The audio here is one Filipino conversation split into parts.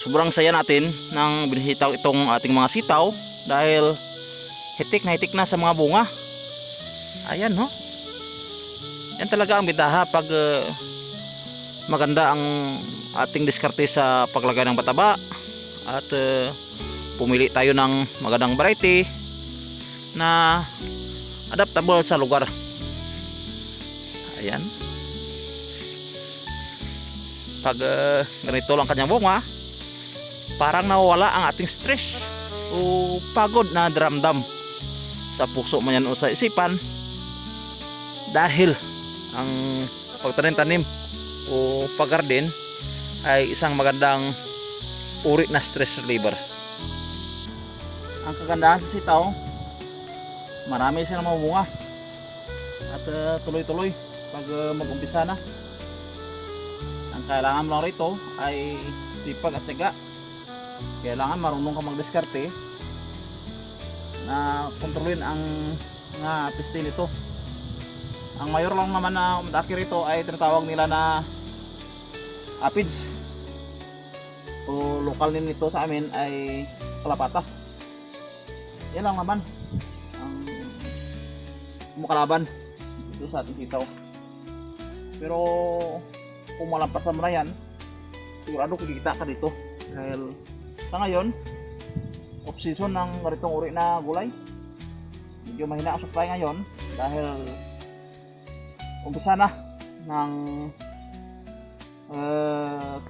sobrang saya natin nang binihitaw itong ating mga sitaw dahil hitik na sa mga bunga. Ayan no. Yan talaga ang bitaha pag maganda ang ating diskarte sa paglagay ng pataba at pumili tayo ng magandang variety na adaptable sa lugar. Ayan. Pag ganito lang kanyang bunga, parang nawawala ang ating stress o pagod na daramdam sa puso man yan o sa isipan, dahil ang pagtanim-tanim o paggarden ay isang magandang uri na stress reliever. Ang kagandahan sa sitaw, marami silang mga bunga at tuloy-tuloy pag mag-umpisa na. Ang kailangan mo lang rito ay sipag at tiyaga. Kailangan marunong ka magdiskarte na kontrolin ang mga peste nito. Ang mayor lang naman na umatake rito ay tinatawag nila na aphids, o lokal din nito sa amin ay kalapata. Yan lang naman ang makalaban dito sa ating sitaw. Pero kung malampasan mo na yan, sigurado kikita ka dito dahil sa ngayon off season ng ganitong uri na gulay. Medyo mahina ang supply ngayon dahil umpisa na ng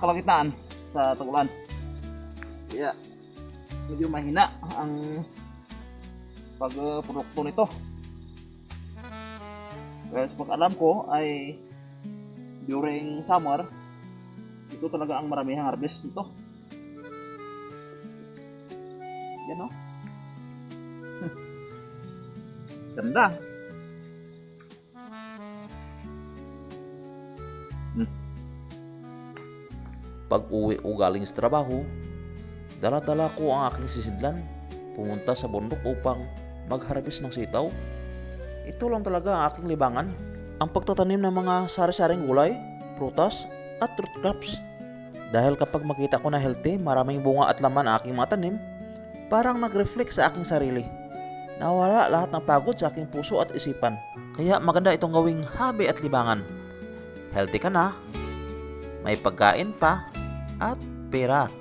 kalagitnaan sa tag-ulan. Kaya medyo mahina ang pagprodukto nito. Kaya sa pag-alam ko ay during summer, ito talaga ang maramihang harvest nito. Yan o. Ganda. Pag uwi o galing sa trabaho, dala-dala ko ang aking sisidlan, pumunta sa bundok upang mag-harvest ng sitaw. Ito lang talaga ang aking libangan, ang pagtatanim ng mga sari-saring gulay, prutas at root crops. Dahil kapag makita ko na healthy, maraming bunga at laman ang aking mga tanim, parang nag-reflect sa aking sarili. Nawala lahat ng pagod sa aking puso at isipan. Kaya maganda itong gawing hobby at libangan. Healthy ka na, may pagkain pa, at pera.